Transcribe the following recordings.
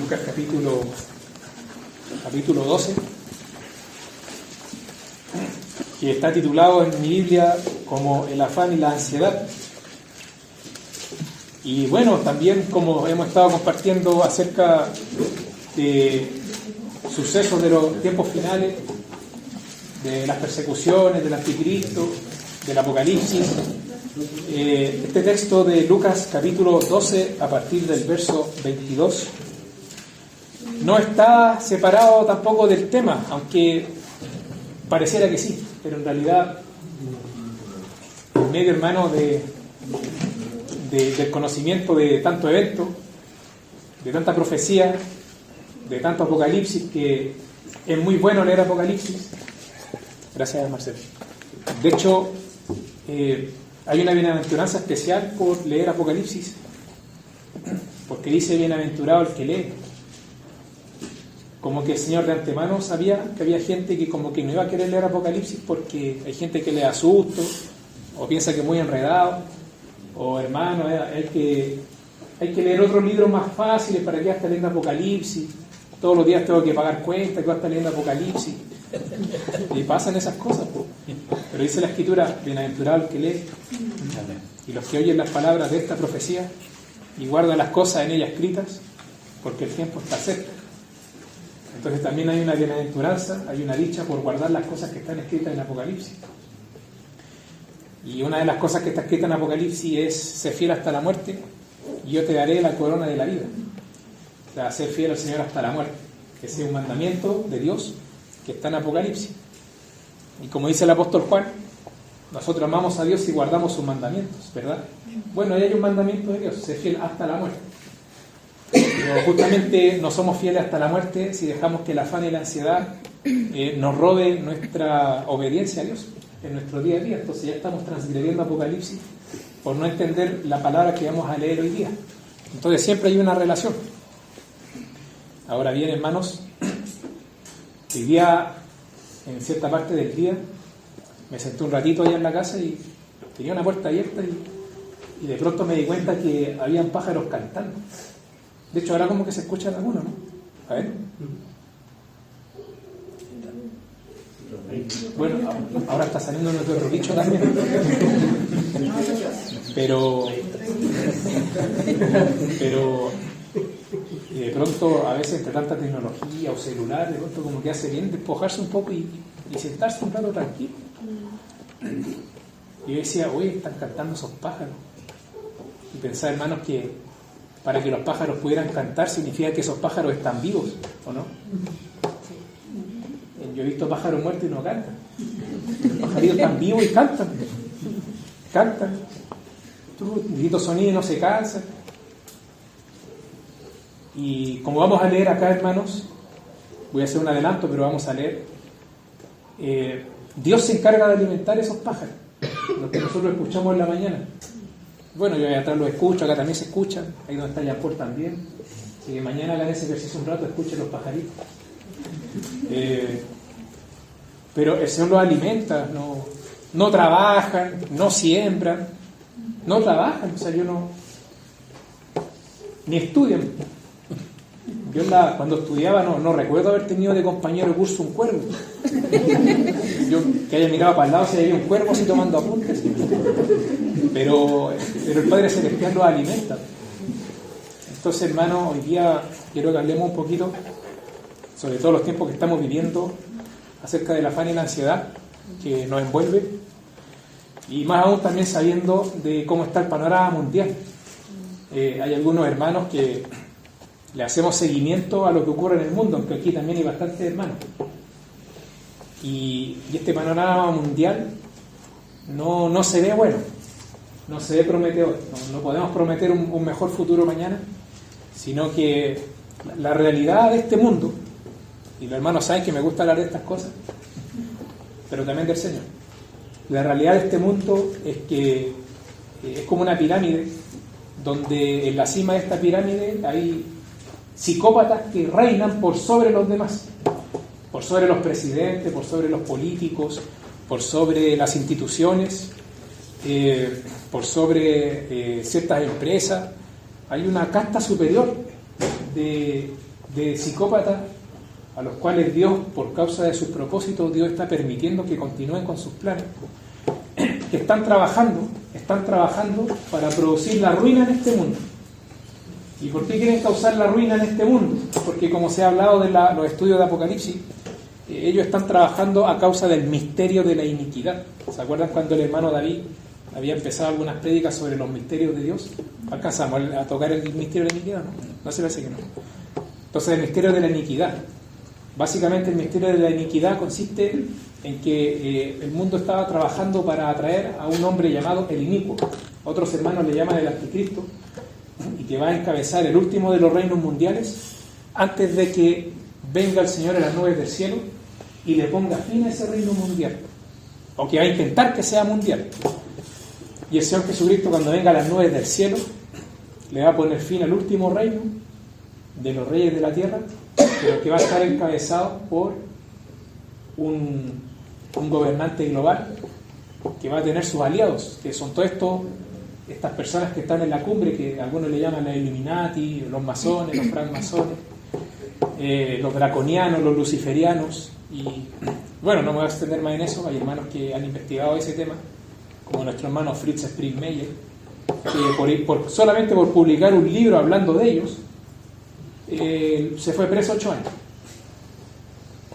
Lucas capítulo 12, que está titulado en mi Biblia como El afán y la ansiedad. Y bueno, también como hemos estado compartiendo acerca de sucesos de los tiempos finales, de las persecuciones, del anticristo, del apocalipsis, este texto de Lucas capítulo 12 a partir del verso 22 no está separado tampoco del tema, aunque pareciera que sí, pero en realidad en medio, hermano, del conocimiento de tanto evento, de tanta profecía, de tanto apocalipsis, que es muy bueno leer Apocalipsis. Gracias, Marcelo. De hecho, hay una bienaventuranza especial por leer Apocalipsis, porque dice bienaventurado el que lee. Como que el Señor de antemano sabía que había gente que como que no iba a querer leer Apocalipsis porque hay gente que le da susto o piensa que es muy enredado, o hermano, hay que leer otros libros más fáciles. ¿Para qué estar leyendo Apocalipsis? Todos los días tengo que pagar cuentas, que va a estar leyendo Apocalipsis. Y pasan esas cosas, pero dice la Escritura, bienaventurado el que lee y los que oyen las palabras de esta profecía y guardan las cosas en ella escritas, porque el tiempo está cerca. Entonces también hay una bienaventuranza, hay una dicha por guardar las cosas que están escritas en Apocalipsis. Y una de las cosas que está escrita en Apocalipsis es: sé fiel hasta la muerte y yo te daré la corona de la vida. O sea, ser fiel al Señor hasta la muerte, que sea un mandamiento de Dios que está en Apocalipsis. Y como dice el apóstol Juan, nosotros amamos a Dios y guardamos sus mandamientos, ¿verdad? Bueno, ahí hay un mandamiento de Dios: ser fiel hasta la muerte. Pero justamente no somos fieles hasta la muerte si dejamos que el afán y la ansiedad nos robe nuestra obediencia a Dios en nuestro día a día. Entonces ya estamos transgrediendo Apocalipsis por no entender la palabra que vamos a leer hoy día. Entonces siempre hay una relación. Ahora bien, hermanos, hoy día, en cierta parte del día, me senté un ratito allá en la casa y tenía una puerta abierta y de pronto me di cuenta que habían pájaros cantando. De hecho, ahora como que se escuchan algunos, ¿no? A ver. Bueno, ahora está saliendo nuestro bicho también. Pero de pronto, a veces entre tanta tecnología o celular, de pronto como que hace bien despojarse un poco y sentarse un rato tranquilo. Y yo decía, oye, están cantando esos pájaros. Y pensaba, hermanos, que para que los pájaros pudieran cantar significa que esos pájaros están vivos, ¿o no? Yo he visto pájaros muertos y no cantan. Los pajaritos están vivos y cantan. Cantan. Grito sonido y no se cansan. Y como vamos a leer acá, hermanos, voy a hacer un adelanto, pero vamos a leer. Dios se encarga de alimentar esos pájaros, los que nosotros escuchamos en la mañana. Bueno, yo atrás lo escucho, acá también se escuchan, ahí donde está Yapor también. Así que mañana hagan ese ejercicio un rato, escuchen los pajaritos. Pero el Señor los alimenta, no trabajan, no siembran, no trabajan, o sea, ni estudian. Yo cuando estudiaba no recuerdo haber tenido de compañero de curso un cuervo. Yo que haya mirado para el lado si había un cuervo así tomando apuntes. Pero el Padre Celestial los alimenta. Entonces, hermano, hoy día quiero que hablemos un poquito, sobre todo los tiempos que estamos viviendo, acerca del afán y la ansiedad que nos envuelve, y más aún también sabiendo de cómo está el panorama mundial. Hay algunos hermanos que le hacemos seguimiento a lo que ocurre en el mundo, aunque aquí también hay bastantes hermanos. Y este panorama mundial no se ve bueno, no se ve prometedor. No podemos prometer un mejor futuro mañana, sino que la realidad de este mundo, y los hermanos saben que me gusta hablar de estas cosas, pero también del Señor. La realidad de este mundo es que es como una pirámide, donde en la cima de esta pirámide hay psicópatas que reinan por sobre los demás, por sobre los presidentes, por sobre los políticos, por sobre las instituciones, por sobre ciertas empresas. Hay una casta superior de de psicópatas a los cuales Dios, por causa de sus propósitos, Dios está permitiendo que continúen con sus planes, que están trabajando para producir la ruina en este mundo. ¿Y por qué quieren causar la ruina en este mundo? Porque, como se ha hablado de los estudios de Apocalipsis, ellos están trabajando a causa del misterio de la iniquidad. ¿Se acuerdan cuando el hermano David había empezado algunas prédicas sobre los misterios de Dios? ¿Alcanzamos a tocar el misterio de la iniquidad? No se parece que no. Entonces, el misterio de la iniquidad. Básicamente, el misterio de la iniquidad consiste en que el mundo estaba trabajando para atraer a un hombre llamado el inicuo. Otros hermanos le llaman el anticristo, y que va a encabezar el último de los reinos mundiales antes de que venga el Señor en las nubes del cielo y le ponga fin a ese reino mundial, o que va a intentar que sea mundial. Y el Señor Jesucristo, cuando venga a las nubes del cielo, le va a poner fin al último reino de los reyes de la tierra, pero que va a estar encabezado por un gobernante global que va a tener sus aliados, que son todos estas personas que están en la cumbre, que algunos le llaman la Illuminati, los masones, los francmasones, los draconianos, los luciferianos. Y bueno, no me voy a extender más en eso. Hay hermanos que han investigado ese tema, como nuestro hermano Fritz Springmeier, que solamente por publicar un libro hablando de ellos, se fue preso 8 años.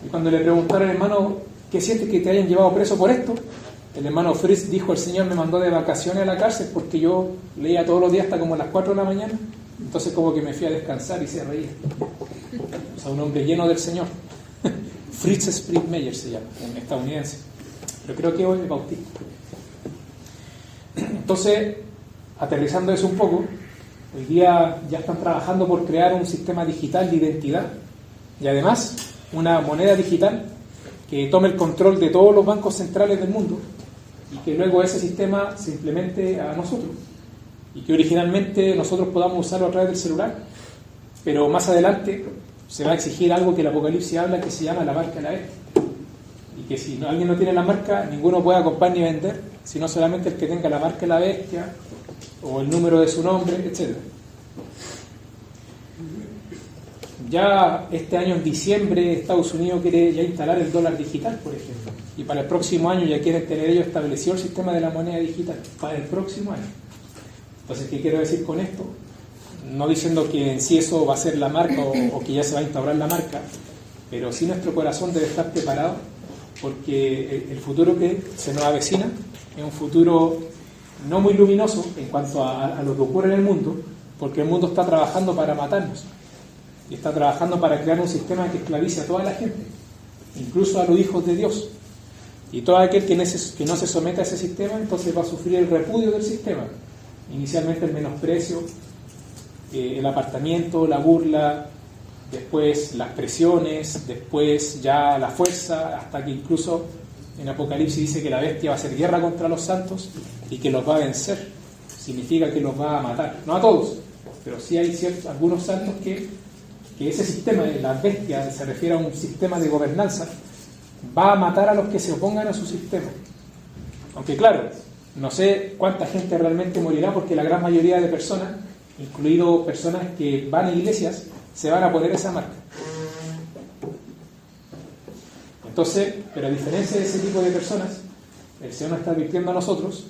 Y cuando le preguntaron, hermano, ¿qué sientes que te hayan llevado preso por esto? El hermano Fritz dijo: el Señor me mandó de vacaciones a la cárcel porque yo leía todos los días hasta como las 4 de la mañana, entonces como que me fui a descansar y se reía. O sea, un hombre lleno del Señor. Fritz Springmeier se llama, un estadounidense, pero creo que hoy es bautista. Entonces, aterrizando eso un poco, hoy día ya están trabajando por crear un sistema digital de identidad y además una moneda digital que tome el control de todos los bancos centrales del mundo y que luego ese sistema se implemente a nosotros y que originalmente nosotros podamos usarlo a través del celular, pero más adelante se va a exigir algo que el Apocalipsis habla, que se llama la marca de la bestia, y que si alguien no tiene la marca, ninguno pueda comprar ni vender, sino solamente el que tenga la marca de la bestia o el número de su nombre, etc. Ya este año, en diciembre, Estados Unidos quiere ya instalar el dólar digital, por ejemplo, y para el próximo año ya quieren tener ellos establecido el sistema de la moneda digital para el próximo año. Entonces, ¿qué quiero decir con esto? No diciendo que en sí eso va a ser la marca o que ya se va a instaurar la marca, pero sí nuestro corazón debe estar preparado, porque el futuro que se nos avecina es un futuro no muy luminoso en cuanto a lo que ocurre en el mundo, porque el mundo está trabajando para matarnos y está trabajando para crear un sistema que esclavice a toda la gente, incluso a los hijos de Dios, y todo aquel que no se someta a ese sistema entonces va a sufrir el repudio del sistema, inicialmente el menosprecio, el apartamiento, la burla, después las presiones, después ya la fuerza, hasta que incluso en Apocalipsis dice que la bestia va a hacer guerra contra los santos y que los va a vencer. Significa que los va a matar, no a todos, pero sí hay algunos santos que ese sistema de las bestias se refiere a un sistema de gobernanza, va a matar a los que se opongan a su sistema. Aunque claro, no sé cuánta gente realmente morirá, porque la gran mayoría de personas, incluido personas que van a iglesias, se van a poner esa marca. Entonces, pero a diferencia de ese tipo de personas, el Señor nos está advirtiendo a nosotros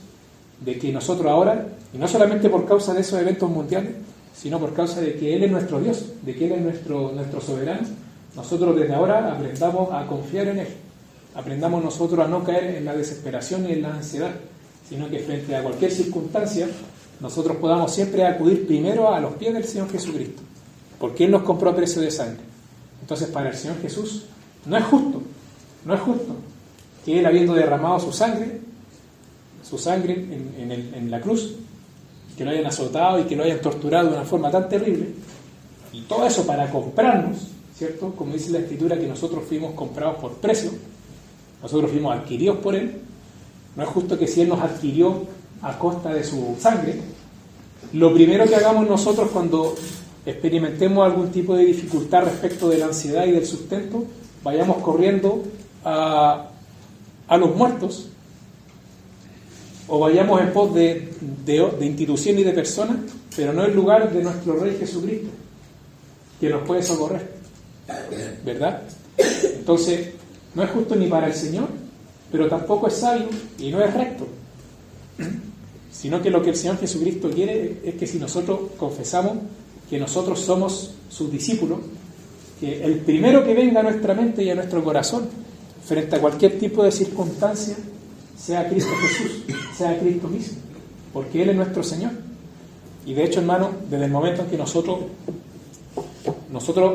de que nosotros ahora, y no solamente por causa de esos eventos mundiales, sino por causa de que Él es nuestro Dios, de que Él es nuestro soberano, nosotros desde ahora aprendamos a confiar en Él, aprendamos nosotros a no caer en la desesperación y en la ansiedad, sino que frente a cualquier circunstancia nosotros podamos siempre acudir primero a los pies del Señor Jesucristo, porque Él nos compró a precio de sangre. Entonces, para el Señor Jesús no es justo que Él, habiendo derramado su sangre en la cruz, que lo hayan azotado y que lo hayan torturado de una forma tan terrible, y todo eso para comprarnos, ¿cierto? Como dice la Escritura, que nosotros fuimos comprados por precio, nosotros fuimos adquiridos por Él. No es justo que si Él nos adquirió a costa de su sangre, lo primero que hagamos nosotros cuando experimentemos algún tipo de dificultad respecto de la ansiedad y del sustento, vayamos corriendo a los muertos, o vayamos en pos de instituciones y de personas, pero no en lugar de nuestro Rey Jesucristo, que nos puede socorrer. ¿verdad? Entonces, no es justo ni para el Señor, pero tampoco es sabio y no es recto. Sino que lo que el Señor Jesucristo quiere es que si nosotros confesamos que nosotros somos sus discípulos, que el primero que venga a nuestra mente y a nuestro corazón frente a cualquier tipo de circunstancia sea Cristo Jesús, sea Cristo mismo, porque Él es nuestro Señor. Y de hecho, hermano, desde el momento en que nosotros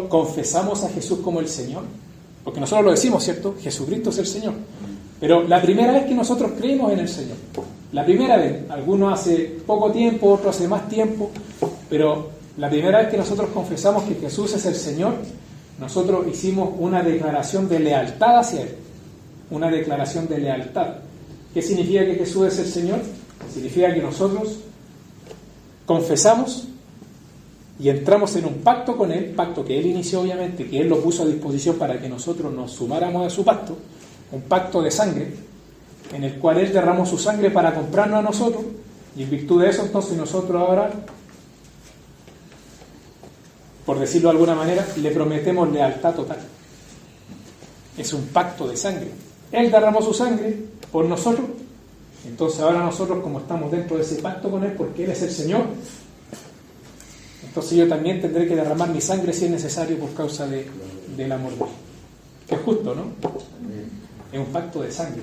confesamos a Jesús como el Señor, porque nosotros lo decimos, ¿cierto? Jesucristo es el Señor. Pero la primera vez que nosotros creímos en el Señor, la primera vez, algunos hace poco tiempo, otros hace más tiempo, pero la primera vez que nosotros confesamos que Jesús es el Señor, nosotros hicimos una declaración de lealtad hacia Él, una declaración de lealtad. ¿Qué significa que Jesús es el Señor? Significa que nosotros confesamos y entramos en un pacto con Él, pacto que Él inició obviamente, que Él lo puso a disposición para que nosotros nos sumáramos a su pacto, un pacto de sangre, en el cual Él derramó su sangre para comprarnos a nosotros, y en virtud de eso entonces nosotros ahora, por decirlo de alguna manera, le prometemos lealtad total. Es un pacto de sangre. Él derramó su sangre por nosotros, entonces ahora nosotros, como estamos dentro de ese pacto con Él, porque Él es el Señor, entonces yo también tendré que derramar mi sangre si es necesario por causa del amor de Él. Que es justo, ¿no? Es un pacto de sangre.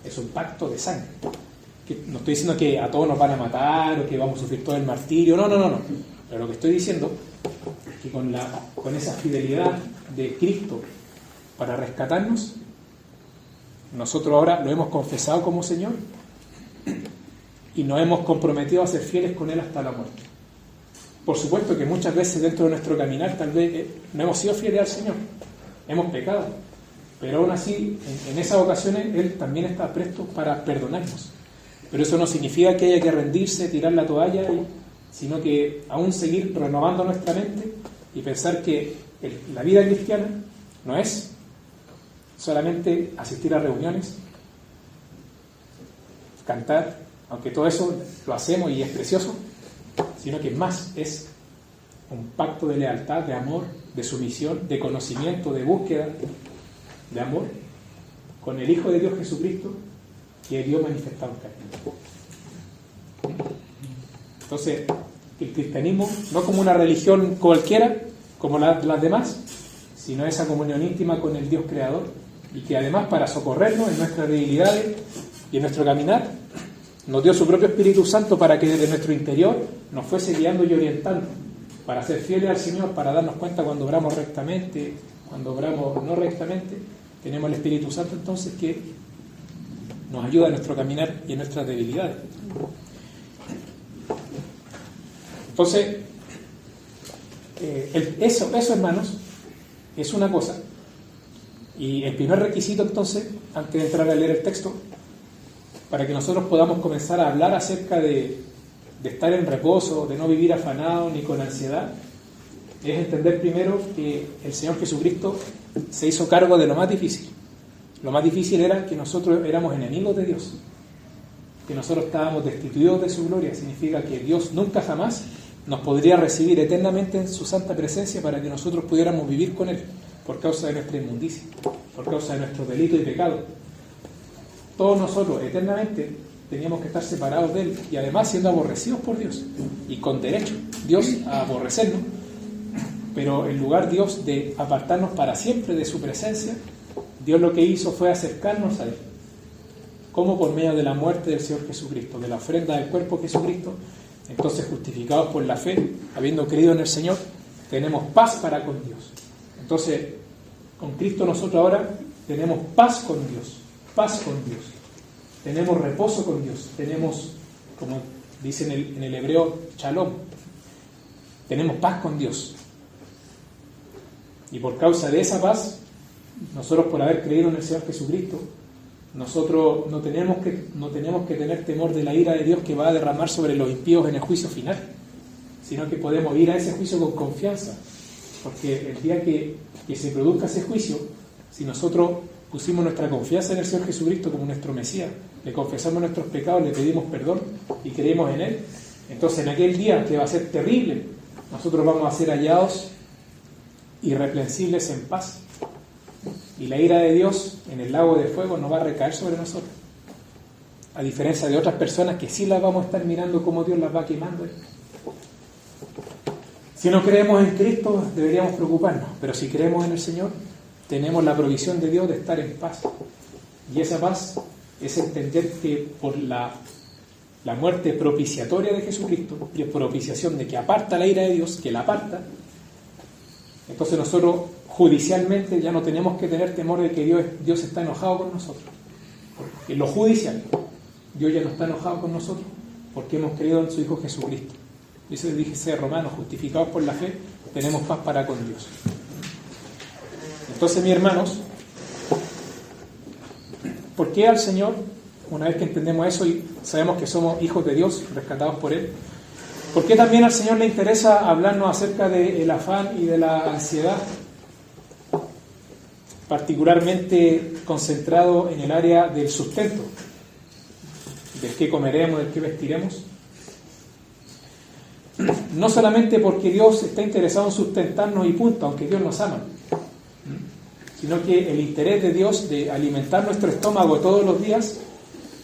Es un pacto de sangre. Que no estoy diciendo que a todos nos van a matar o que vamos a sufrir todo el martirio. No. Pero lo que estoy diciendo es que con esa fidelidad de Cristo para rescatarnos, nosotros ahora lo hemos confesado como Señor y nos hemos comprometido a ser fieles con Él hasta la muerte. Por supuesto que muchas veces dentro de nuestro caminar tal vez no hemos sido fieles al Señor, hemos pecado, pero aún así en esas ocasiones Él también está presto para perdonarnos. Pero eso no significa que haya que rendirse, tirar la toalla, sino que aún seguir renovando nuestra mente y pensar que la vida cristiana no es solamente asistir a reuniones, cantar, aunque todo eso lo hacemos y es precioso, sino que más es un pacto de lealtad, de amor, de sumisión, de conocimiento, de búsqueda, de amor, con el Hijo de Dios Jesucristo, que Dios manifestado en carne. Entonces, el cristianismo, no como una religión cualquiera, como las demás, sino esa comunión íntima con el Dios Creador, y que además para socorrernos en nuestras debilidades y en nuestro caminar, nos dio su propio Espíritu Santo para que desde nuestro interior nos fuese guiando y orientando, para ser fieles al Señor, para darnos cuenta cuando obramos rectamente, cuando obramos no rectamente. Tenemos el Espíritu Santo entonces que nos ayuda en nuestro caminar y en nuestras debilidades. Entonces, eso, hermanos, es una cosa. Y el primer requisito entonces, antes de entrar a leer el texto, para que nosotros podamos comenzar a hablar acerca de estar en reposo, de no vivir afanado ni con ansiedad, es entender primero que el Señor Jesucristo se hizo cargo de lo más difícil. Lo más difícil era que nosotros éramos enemigos de Dios, que nosotros estábamos destituidos de su gloria. Significa que Dios nunca jamás nos podría recibir eternamente en su santa presencia para que nosotros pudiéramos vivir con Él, por causa de nuestra inmundicia, por causa de nuestros delitos y pecados. Todos nosotros eternamente teníamos que estar separados de Él y además siendo aborrecidos por Dios, y con derecho Dios a aborrecernos. Pero en lugar Dios de apartarnos para siempre de su presencia, Dios lo que hizo fue acercarnos a Él. ¿Cómo? Por medio de la muerte del Señor Jesucristo, de la ofrenda del cuerpo de Jesucristo. Entonces, justificados por la fe, habiendo creído en el Señor, tenemos paz para con Dios. Entonces, con Cristo nosotros ahora tenemos paz con Dios, tenemos reposo con Dios, tenemos, como dice en el hebreo, shalom, tenemos paz con Dios. Y por causa de esa paz, nosotros por haber creído en el Señor Jesucristo, nosotros no tenemos que tener temor de la ira de Dios que va a derramar sobre los impíos en el juicio final, sino que podemos ir a ese juicio con confianza, porque el día que se produzca ese juicio, si nosotros pusimos nuestra confianza en el Señor Jesucristo como nuestro Mesías, le confesamos nuestros pecados, le pedimos perdón y creemos en Él, entonces en aquel día que va a ser terrible, nosotros vamos a ser hallados irreprensibles en paz. Y la ira de Dios en el lago de fuego no va a recaer sobre nosotros. A diferencia de otras personas que sí las vamos a estar mirando como Dios las va quemando. Si no creemos en Cristo, deberíamos preocuparnos. Pero si creemos en el Señor, tenemos la provisión de Dios de estar en paz. Y esa paz es entender que por la muerte propiciatoria de Jesucristo, y propiciación de que aparta la ira de Dios, que la aparta, entonces nosotros judicialmente ya no tenemos que tener temor de que Dios está enojado con nosotros. En lo judicial, Dios ya no está enojado con nosotros porque hemos creído en su Hijo Jesucristo. Y eso dice Romanos, justificados por la fe, tenemos paz para con Dios. Entonces, mis hermanos, ¿por qué al Señor, una vez que entendemos eso y sabemos que somos hijos de Dios, rescatados por Él, por qué también al Señor le interesa hablarnos acerca del afán y de la ansiedad, particularmente concentrado en el área del sustento, del qué comeremos, del qué vestiremos? No solamente porque Dios está interesado en sustentarnos y punto, aunque Dios nos ama, sino que el interés de Dios de alimentar nuestro estómago todos los días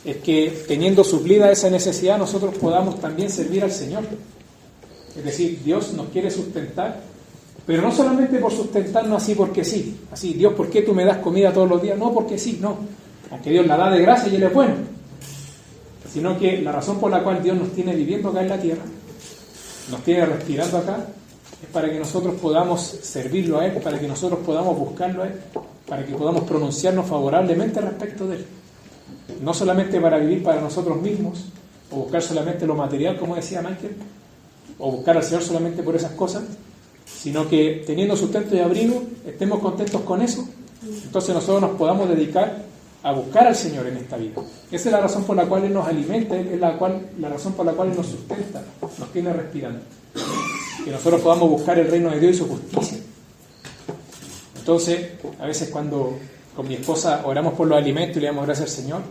es que, teniendo suplida esa necesidad, nosotros podamos también servir al Señor. Es decir, Dios nos quiere sustentar, pero no solamente por sustentarnos así porque sí. Así, Dios, ¿por qué tú me das comida todos los días? No porque sí, no. Aunque Dios la da de gracia y Él es bueno. Sino que la razón por la cual Dios nos tiene viviendo acá en la tierra, nos tiene respirando acá, es para que nosotros podamos servirlo a Él, para que nosotros podamos buscarlo a Él, para que podamos pronunciarnos favorablemente respecto de Él. No solamente para vivir para nosotros mismos, o buscar solamente lo material, como decía Michael, o buscar al Señor solamente por esas cosas, sino que teniendo sustento y abrigo, estemos contentos con eso, entonces nosotros nos podamos dedicar a buscar al Señor en esta vida. Esa es la razón por la cual Él nos alimenta, es la razón por la cual Él nos sustenta, nos tiene respirando. Que nosotros podamos buscar el reino de Dios y su justicia. Entonces, a veces cuando con mi esposa oramos por los alimentos y le damos gracias al Señor,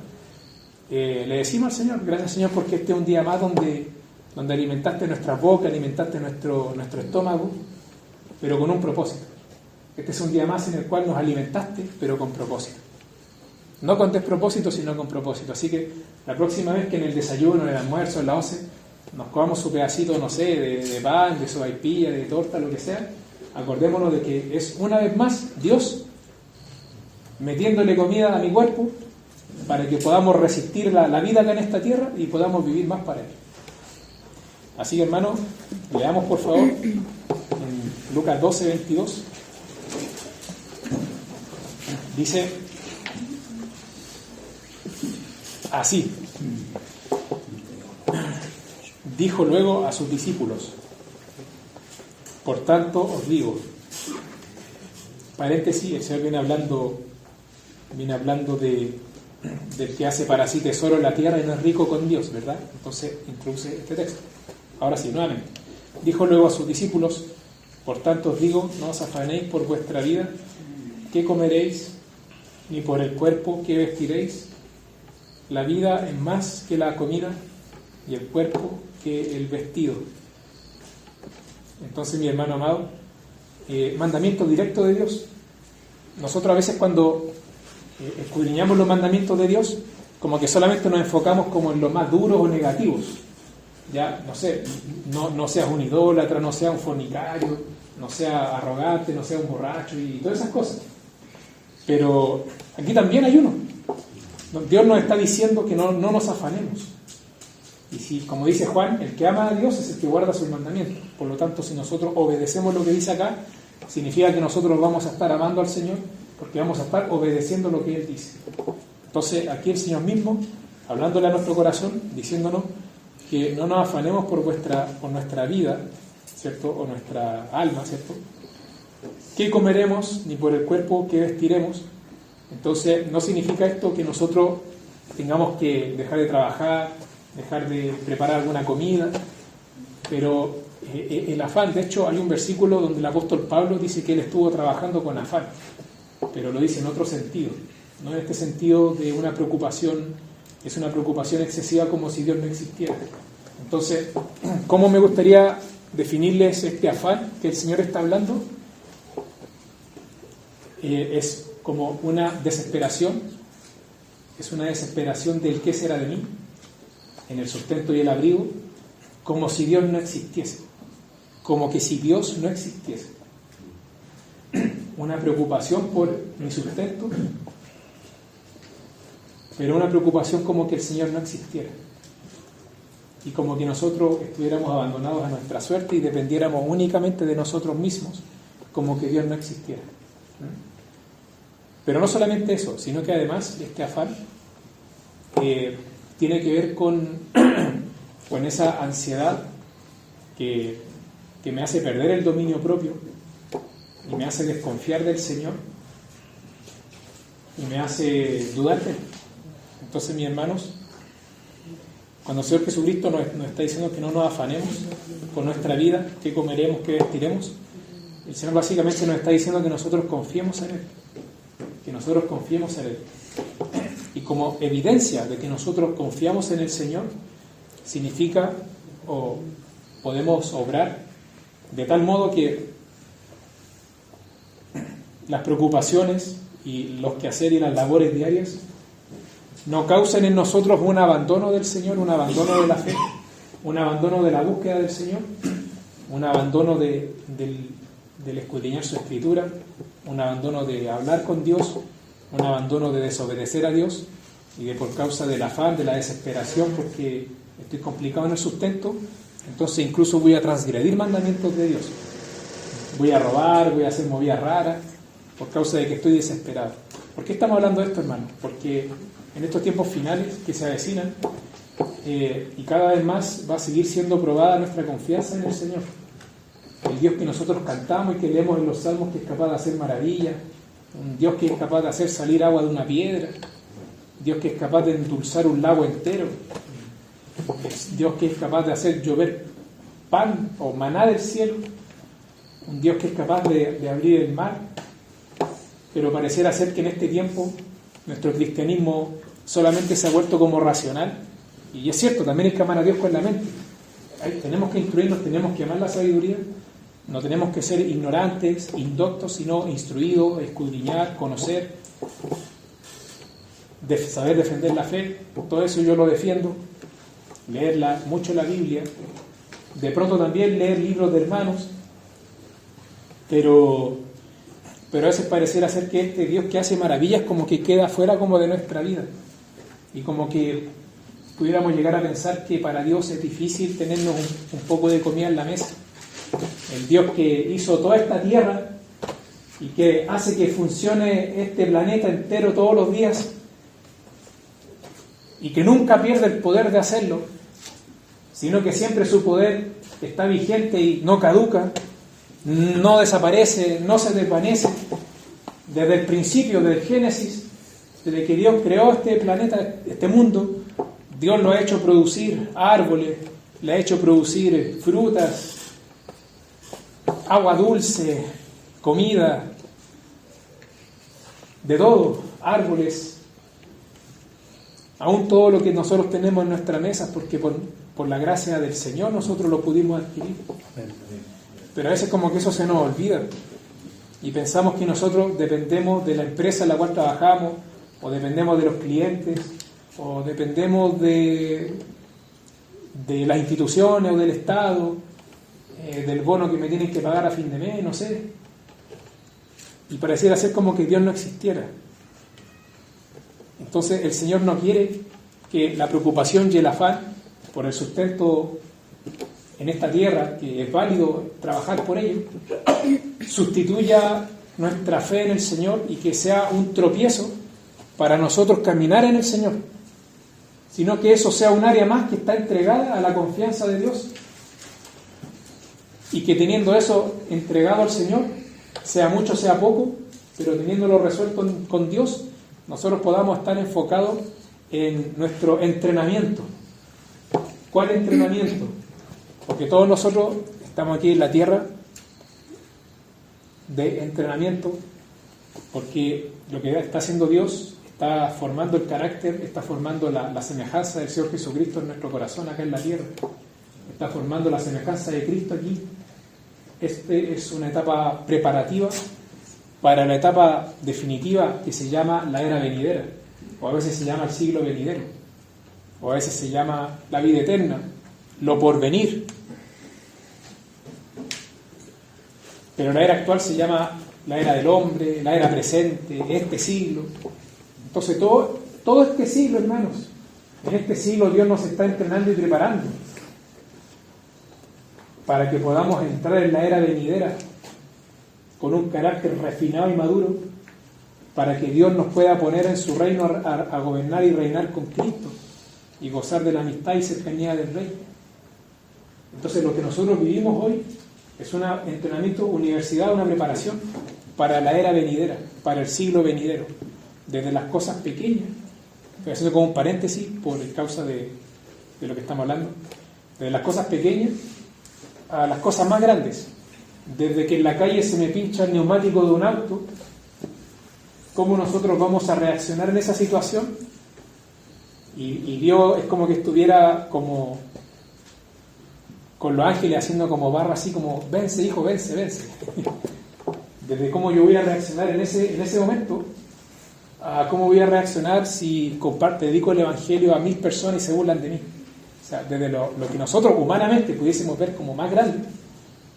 le decimos al Señor, gracias Señor porque este es un día más donde alimentaste nuestra boca, alimentaste nuestro estómago, pero con un propósito. Este es un día más en el cual nos alimentaste, pero con propósito. No con despropósito, sino con propósito. Así que la próxima vez que en el desayuno, en el almuerzo, en la once, nos comamos su pedacito, no sé, de pan, de sopaipilla, de torta, lo que sea, acordémonos de que es una vez más Dios metiéndole comida a mi cuerpo para que podamos resistir la vida acá en esta tierra y podamos vivir más para Él. Así que, hermano, leamos por favor en Lucas 12, 22. Dice así: dijo luego a sus discípulos, por tanto os digo, paréntesis, el Señor viene hablando del que hace para sí tesoro en la tierra y no es rico con Dios, ¿verdad? Entonces introduce este texto. Ahora sí, nuevamente. Dijo luego a sus discípulos, por tanto os digo, no os afanéis por vuestra vida, qué comeréis, ni por el cuerpo, qué vestiréis. La vida es más que la comida y el cuerpo que el vestido. Entonces, mi hermano amado, mandamiento directo de Dios. Nosotros a veces cuando escudriñamos los mandamientos de Dios, como que solamente nos enfocamos como en los más duros o negativos. Ya, no sé, no seas un idólatra, no seas un fornicario, no seas arrogante, no seas un borracho y todas esas cosas. Pero aquí también hay uno. Dios nos está diciendo que no nos afanemos. Y si, como dice Juan, el que ama a Dios es el que guarda sus mandamientos. Por lo tanto, si nosotros obedecemos lo que dice acá, significa que nosotros vamos a estar amando al Señor, porque vamos a estar obedeciendo lo que Él dice. Entonces, aquí el Señor mismo, hablándole a nuestro corazón, diciéndonos que no nos afanemos por nuestra vida, ¿cierto? O nuestra alma, ¿cierto? ¿Qué comeremos? Ni por el cuerpo, ¿qué vestiremos? Entonces, no significa esto que nosotros tengamos que dejar de trabajar, dejar de preparar alguna comida, pero el afán, de hecho hay un versículo donde el apóstol Pablo dice que él estuvo trabajando con afán, pero lo dice en otro sentido, no en este sentido de una preocupación, es una preocupación excesiva como si Dios no existiera. Entonces, ¿cómo me gustaría definirles este afán que el Señor está hablando? es como una desesperación, es una desesperación del qué será de mí, en el sustento y el abrigo, como si Dios no existiese, como que si Dios no existiese. Una preocupación por mi sustento, pero una preocupación como que el Señor no existiera. Y como que nosotros estuviéramos abandonados a nuestra suerte y dependiéramos únicamente de nosotros mismos, como que Dios no existiera. Pero no solamente eso, sino que además este afán tiene que ver con esa ansiedad que me hace perder el dominio propio y me hace desconfiar del Señor y me hace dudar de Él. Entonces, mis hermanos, cuando el Señor Jesucristo nos está diciendo que no nos afanemos con nuestra vida, qué comeremos, qué vestiremos, el Señor básicamente nos está diciendo que nosotros confiemos en Él, que nosotros confiemos en Él. Y como evidencia de que nosotros confiamos en el Señor, significa o podemos obrar de tal modo que las preocupaciones y los quehaceres y las labores diarias no causen en nosotros un abandono del Señor, un abandono de la fe, un abandono de la búsqueda del Señor, un abandono del escudriñar su Escritura, un abandono de hablar con Dios, un abandono de desobedecer a Dios y de por causa del afán, de la desesperación, porque estoy complicado en el sustento, entonces incluso voy a transgredir mandamientos de Dios. Voy a robar, voy a hacer movidas raras, por causa de que estoy desesperado. ¿Por qué estamos hablando de esto, hermano? Porque en estos tiempos finales que se avecinan, y cada vez más va a seguir siendo probada nuestra confianza en el Señor. El Dios que nosotros cantamos y que leemos en los salmos, que es capaz de hacer maravillas, un Dios que es capaz de hacer salir agua de una piedra, Dios que es capaz de endulzar un lago entero, Dios que es capaz de hacer llover pan o maná del cielo, un Dios que es capaz de abrir el mar. Pero pareciera ser que en este tiempo nuestro cristianismo solamente se ha vuelto como racional, y es cierto, también hay que amar a Dios con la mente. Tenemos que instruirnos, tenemos que amar la sabiduría, no tenemos que ser ignorantes, indoctos, sino instruidos, escudriñar, conocer, saber defender la fe. Todo eso yo lo defiendo, leer mucho la Biblia, de pronto también leer libros de hermanos, pero a veces pareciera ser que este Dios que hace maravillas como que queda fuera como de nuestra vida, y como que pudiéramos llegar a pensar que para Dios es difícil tenernos un poco de comida en la mesa. El Dios que hizo toda esta tierra y que hace que funcione este planeta entero todos los días y que nunca pierde el poder de hacerlo, sino que siempre su poder está vigente y no caduca, no desaparece, no se desvanece. Desde el principio, desde el Génesis, desde que Dios creó este planeta, este mundo, Dios lo ha hecho producir árboles, le ha hecho producir frutas, agua dulce, comida, de todo, árboles, aún todo lo que nosotros tenemos en nuestra mesa, porque por la gracia del Señor nosotros lo pudimos adquirir. Pero a veces como que eso se nos olvida y pensamos que nosotros dependemos de la empresa en la cual trabajamos, o dependemos de los clientes, o dependemos de las instituciones o del Estado, del bono que me tienen que pagar a fin de mes, no sé. Y pareciera ser como que Dios no existiera. Entonces el Señor no quiere que la preocupación y el afán por el sustento en esta tierra, que es válido trabajar por ello, sustituya nuestra fe en el Señor y que sea un tropiezo para nosotros caminar en el Señor, sino que eso sea un área más que está entregada a la confianza de Dios, y que teniendo eso entregado al Señor, sea mucho, sea poco, pero teniéndolo resuelto con Dios, nosotros podamos estar enfocados en nuestro entrenamiento. ¿Cuál entrenamiento? Porque todos nosotros estamos aquí en la tierra de entrenamiento, porque lo que está haciendo Dios está formando el carácter, está formando la semejanza del Señor Jesucristo en nuestro corazón acá en la tierra, está formando la semejanza de Cristo aquí. Este es una etapa preparativa para la etapa definitiva que se llama la era venidera, o a veces se llama el siglo venidero, o a veces se llama la vida eterna, lo porvenir. Pero la era actual se llama la era del hombre, la era presente, este siglo. Entonces todo este siglo, hermanos, en este siglo Dios nos está entrenando y preparando para que podamos entrar en la era venidera con un carácter refinado y maduro, para que Dios nos pueda poner en su reino a gobernar y reinar con Cristo y gozar de la amistad y cercanía del Rey. Entonces lo que nosotros vivimos hoy es un entrenamiento, universidad, una preparación para la era venidera, para el siglo venidero, desde las cosas pequeñas. Estoy haciendo como un paréntesis por causa de lo que estamos hablando, desde las cosas pequeñas a las cosas más grandes. Desde que en la calle se me pincha el neumático de un auto, ¿cómo nosotros vamos a reaccionar en esa situación? Y Dios es como que estuviera como con los ángeles haciendo como barra, así como, vence hijo, vence, vence. Desde cómo yo voy a reaccionar en ese momento, a cómo voy a reaccionar si dedico el Evangelio a 1000 personas y se burlan de mí. O sea, desde lo que nosotros humanamente pudiésemos ver como más grande,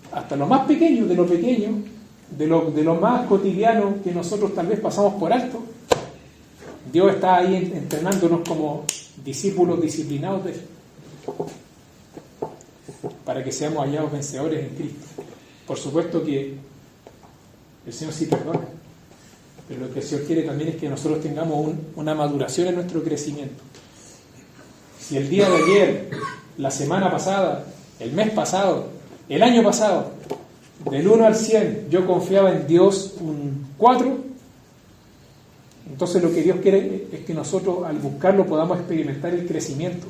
hasta lo más pequeño de lo pequeño, de lo más cotidiano que nosotros tal vez pasamos por alto. Dios está ahí entrenándonos como discípulos disciplinados de Él, para que seamos hallados vencedores en Cristo. Por supuesto que el Señor sí perdona, pero lo que el Señor quiere también es que nosotros tengamos una maduración en nuestro crecimiento. Si el día de ayer, la semana pasada, el mes pasado, el año pasado, del 1 al 100, yo confiaba en Dios un 4, entonces lo que Dios quiere es que nosotros al buscarlo podamos experimentar el crecimiento.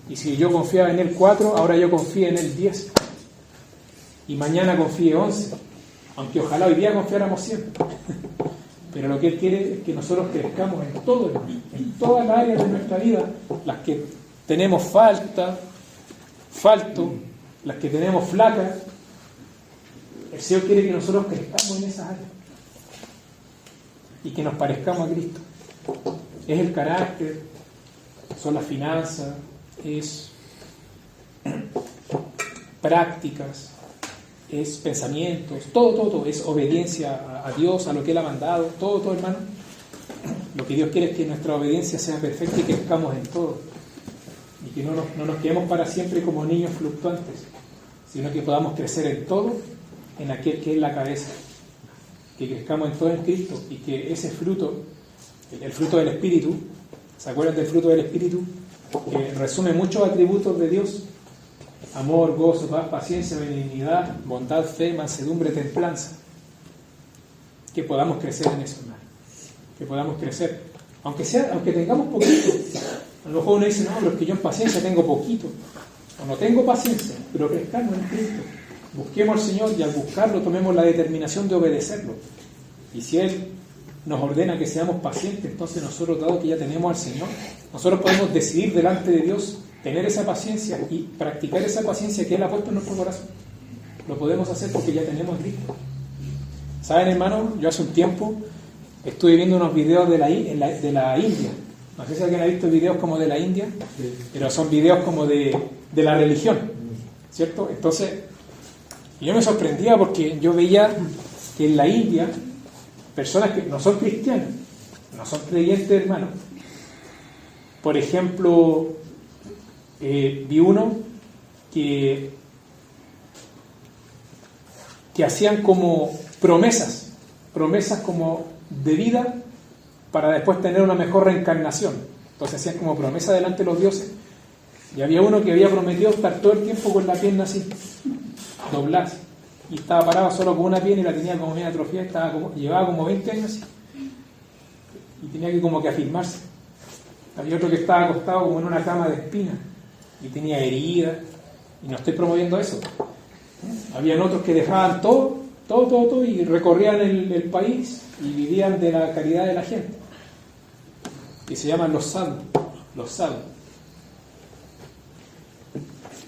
Y si yo confiaba en Él 4, ahora yo confío en Él 10. Y mañana confíe 11. Aunque ojalá hoy día confiáramos 100. Pero lo que Él quiere es que nosotros crezcamos en todo, en todas las áreas de nuestra vida, las que tenemos falto, las que tenemos flacas. El Señor quiere que nosotros crezcamos en esas áreas y que nos parezcamos a Cristo. Es el carácter, son las finanzas, es prácticas, es pensamientos, todo, es obediencia a Dios, a lo que Él ha mandado, todo, hermano. Lo que Dios quiere es que nuestra obediencia sea perfecta y que crezcamos en todo. Y que no nos quedemos para siempre como niños fluctuantes, sino que podamos crecer en todo, en aquel que es la cabeza. Que crezcamos en todo en Cristo y que ese fruto, el fruto del Espíritu, ¿se acuerdan del fruto del Espíritu? Que resume muchos atributos de Dios: amor, gozo, paz, paciencia, benignidad, bondad, fe, mansedumbre, templanza. Que podamos crecer en eso, hermano. Que podamos crecer. Aunque tengamos poquito. A lo mejor uno dice, no, pero es que yo en paciencia tengo poquito. O no tengo paciencia, pero crezcamos en Cristo. Busquemos al Señor y al buscarlo tomemos la determinación de obedecerlo. Y si Él nos ordena que seamos pacientes, entonces nosotros, dado que ya tenemos al Señor, nosotros podemos decidir delante de Dios tener esa paciencia y practicar esa paciencia que Él ha puesto en nuestro corazón. Lo podemos hacer porque ya tenemos a Cristo. ¿Saben, hermano? Yo hace un tiempo estuve viendo unos videos de la India. No sé si alguien ha visto videos como de la India, pero son videos como de la religión, ¿cierto? Entonces, yo me sorprendía porque yo veía que en la India, personas que no son cristianas, no son creyentes, hermano. Por ejemplo, vi uno que hacían como promesas como de vida para después tener una mejor reencarnación. Entonces hacían como promesa delante de los dioses. Y había uno que había prometido estar todo el tiempo con la pierna así, doblada, y estaba parado solo con una pierna y la tenía como media atrofiada, llevaba como 20 años así, y tenía que como que afirmarse. Había otro que estaba acostado como en una cama de espinas y tenía heridas, y no estoy promoviendo eso. Habían otros que dejaban todo y recorrían el país y vivían de la caridad de la gente, que se llaman los sadhus.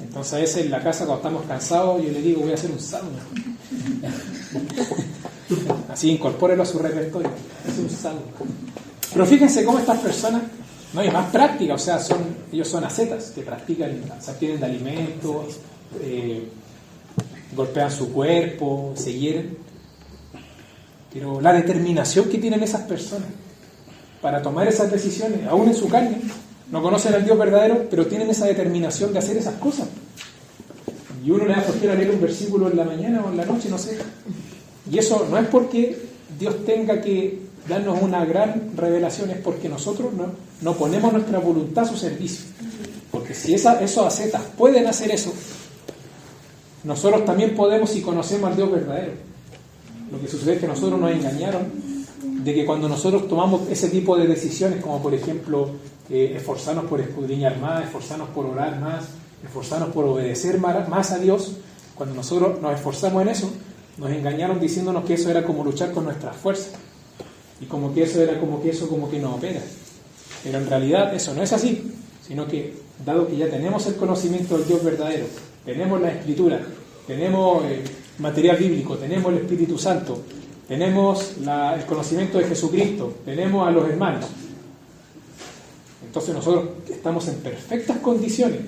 Entonces a veces en la casa, cuando estamos cansados, yo le digo, voy a hacer un sadhu. Así incorpórelo a su repertorio. Es un salmo. Pero fíjense cómo estas personas, no hay más práctica, o sea, ellos son ascetas que practican, se abstienen de alimentos, golpean su cuerpo, se hieren. Pero la determinación que tienen esas personas para tomar esas decisiones, aún en su carne, no conocen al Dios verdadero, pero tienen esa determinación de hacer esas cosas. Y uno le da flojera leer un versículo en la mañana o en la noche, no sé. Y eso no es porque Dios tenga que darnos una gran revelación, es porque nosotros no ponemos nuestra voluntad a su servicio. Porque si esos ascetas pueden hacer eso, nosotros también podemos si conocemos al Dios verdadero. Lo que sucede es que nosotros nos engañaron de que cuando nosotros tomamos ese tipo de decisiones, como por ejemplo esforzarnos por escudriñar más, esforzarnos por orar más, esforzarnos por obedecer más a Dios, cuando nosotros nos esforzamos en eso, nos engañaron diciéndonos que eso era como luchar con nuestras fuerzas y como que eso era como que nos opera. Pero en realidad eso no es así, sino que dado que ya tenemos el conocimiento del Dios verdadero, tenemos la Escritura, tenemos material bíblico, tenemos el Espíritu Santo, tenemos el conocimiento de Jesucristo, tenemos a los hermanos, entonces nosotros estamos en perfectas condiciones,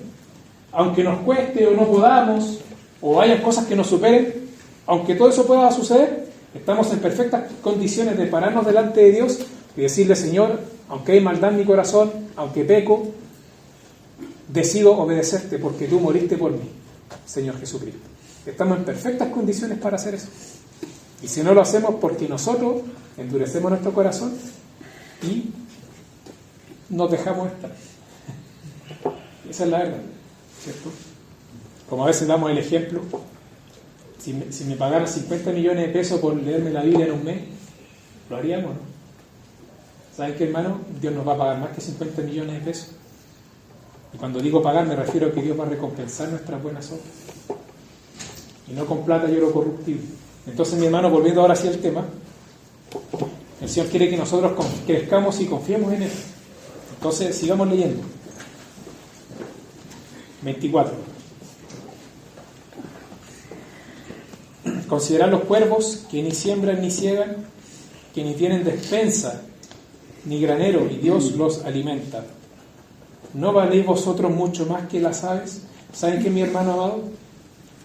aunque nos cueste o no podamos, o hayan cosas que nos superen, aunque todo eso pueda suceder, estamos en perfectas condiciones de pararnos delante de Dios y decirle: Señor, aunque hay maldad en mi corazón, aunque peco, decido obedecerte porque tú moriste por mí, Señor Jesucristo. Estamos en perfectas condiciones para hacer eso. Y si no lo hacemos, porque nosotros endurecemos nuestro corazón y nos dejamos estar. Esa es la verdad, ¿cierto? Como a veces damos el ejemplo, si me pagaran 50 millones de pesos por leerme la Biblia en un mes, ¿lo haríamos, no? ¿Saben qué, hermano? Dios nos va a pagar más que 50 millones de pesos. Y cuando digo pagar, me refiero a que Dios va a recompensar nuestras buenas obras. Y no con plata y oro corruptible. Entonces, mi hermano, volviendo ahora hacia el tema, el Señor quiere que nosotros crezcamos y confiemos en Él. Entonces, sigamos leyendo. 24. Considerad los cuervos que ni siembran ni ciegan, que ni tienen despensa ni granero, y Dios los alimenta. ¿No valéis vosotros mucho más que las aves? ¿Saben qué, mi hermano amado?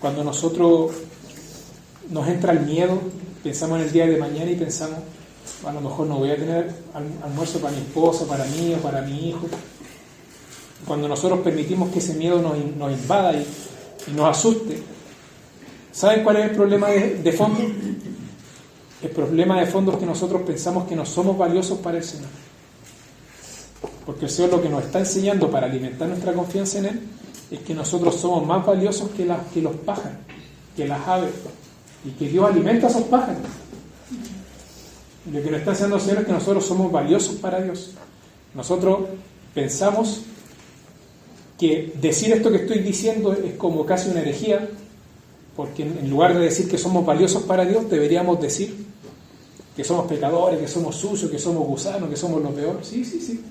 Cuando nosotros nos entra el miedo, pensamos en el día de mañana y pensamos: a lo mejor no voy a tener almuerzo para mi esposa, para mí o para mi hijo. Cuando nosotros permitimos que ese miedo nos invada y nos asuste, ¿saben cuál es el problema de fondo? El problema de fondo es que nosotros pensamos que no somos valiosos para el Señor. Porque el Señor lo que nos está enseñando para alimentar nuestra confianza en Él es que nosotros somos más valiosos que los pájaros, que las aves, y que Dios alimenta a esos pájaros. Y lo que nos está enseñando el Señor es que nosotros somos valiosos para Dios. Nosotros pensamos que decir esto que estoy diciendo es como casi una herejía, porque en lugar de decir que somos valiosos para Dios, deberíamos decir que somos pecadores, que somos sucios, que somos gusanos, que somos los peores. Sí.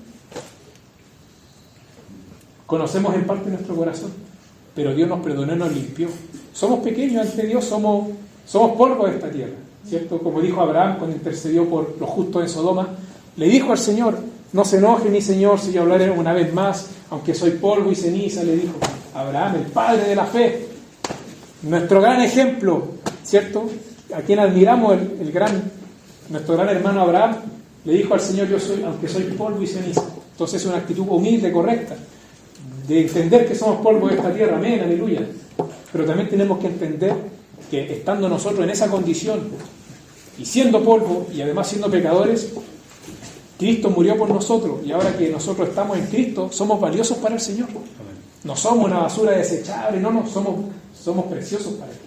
Conocemos en parte nuestro corazón, pero Dios nos perdonó y nos limpió. Somos pequeños ante Dios, somos polvo de esta tierra, ¿cierto? Como dijo Abraham cuando intercedió por los justos en Sodoma, le dijo al Señor: no se enoje mi Señor si yo hablaré una vez más, aunque soy polvo y ceniza, le dijo Abraham, el padre de la fe, nuestro gran ejemplo, ¿cierto? A quien admiramos, nuestro gran hermano Abraham, le dijo al Señor: yo soy, aunque soy polvo y ceniza. Entonces es una actitud humilde, correcta, de entender que somos polvo de esta tierra, amén, aleluya. Pero también tenemos que entender que estando nosotros en esa condición y siendo polvo y además siendo pecadores, Cristo murió por nosotros, y ahora que nosotros estamos en Cristo, somos valiosos para el Señor. No somos una basura desechable, somos preciosos para Él.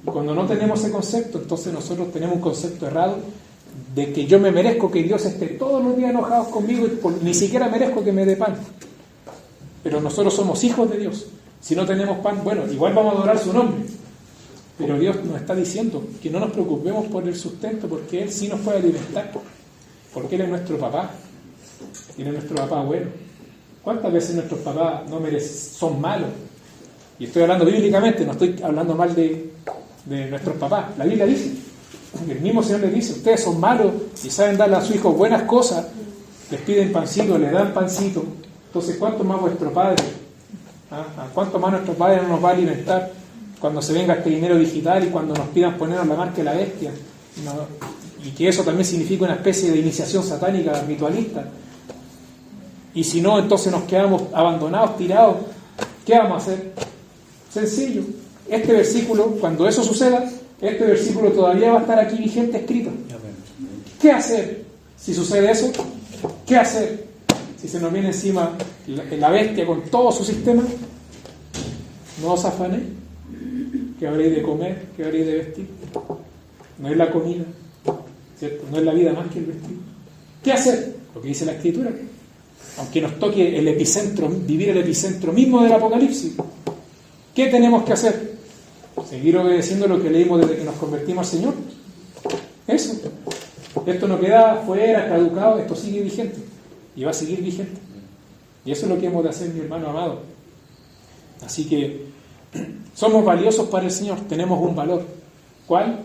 Y cuando no tenemos ese concepto, entonces nosotros tenemos un concepto errado de que yo me merezco que Dios esté todos los días enojado conmigo y ni siquiera merezco que me dé pan. Pero nosotros somos hijos de Dios. Si no tenemos pan, bueno, igual vamos a adorar su nombre. Pero Dios nos está diciendo que no nos preocupemos por el sustento, porque Él sí nos puede alimentar. Porque Él es nuestro papá. Y Él es nuestro papá bueno. ¿Cuántas veces nuestros papás son malos? Y estoy hablando bíblicamente, no estoy hablando mal de nuestros papás. La Biblia dice: El mismo Señor les dice, ustedes son malos y saben darle a sus hijos buenas cosas, les piden pancito, les dan pancito. Entonces, ¿cuánto más vuestro Padre? ¿A cuánto más nuestro Padre no nos va a alimentar cuando se venga este dinero digital y cuando nos pidan ponernos la marca de la bestia? Y que eso también significa una especie de iniciación satánica ritualista. Y si no, entonces nos quedamos abandonados, tirados. ¿Qué vamos a hacer? Sencillo. Este versículo, cuando eso suceda, este versículo todavía va a estar aquí vigente, escrito. ¿Qué hacer si sucede eso? ¿Qué hacer si se nos viene encima la bestia con todo su sistema? No os afanéis. ¿Qué habréis de comer? ¿Qué habréis de vestir? No es la comida, ¿cierto? No es la vida más que el vestir. ¿Qué hacer? Lo que dice la Escritura. Aunque nos toque el epicentro, vivir el epicentro mismo del Apocalipsis, ¿qué tenemos que hacer? Seguir obedeciendo lo que leímos desde que nos convertimos al Señor. Eso. Esto no queda fuera, caducado, esto sigue vigente. Y va a seguir vigente. Y eso es lo que hemos de hacer, mi hermano amado. Así que somos valiosos para el Señor, tenemos un valor. ¿Cuál?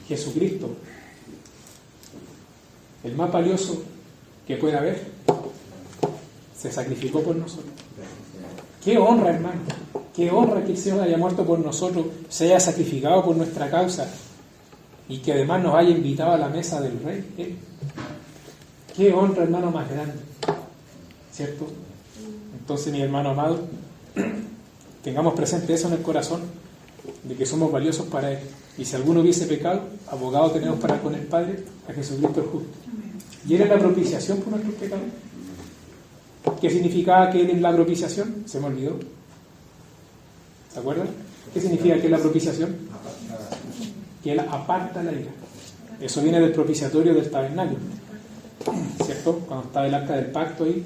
Jesucristo. El más valioso que puede haber. Se sacrificó por nosotros. ¡Qué honra, hermano! ¡Qué honra que el Señor haya muerto por nosotros, se haya sacrificado por nuestra causa y que además nos haya invitado a la mesa del Rey! ¡Qué honra, hermano, más grande! ¿Cierto? Entonces, mi hermano amado, tengamos presente eso en el corazón, de que somos valiosos para Él. Y si alguno hubiese pecado, abogado tenemos para con el Padre, a Jesucristo el justo. Y Él es la propiciación por nuestros pecados. ¿Qué significaba que Él es la propiciación? Se me olvidó. ¿Se acuerdan? ¿Qué significa que es la propiciación? Que Él aparta la ira. Eso viene del propiciatorio del tabernáculo, ¿cierto? Cuando estaba el arca del pacto ahí,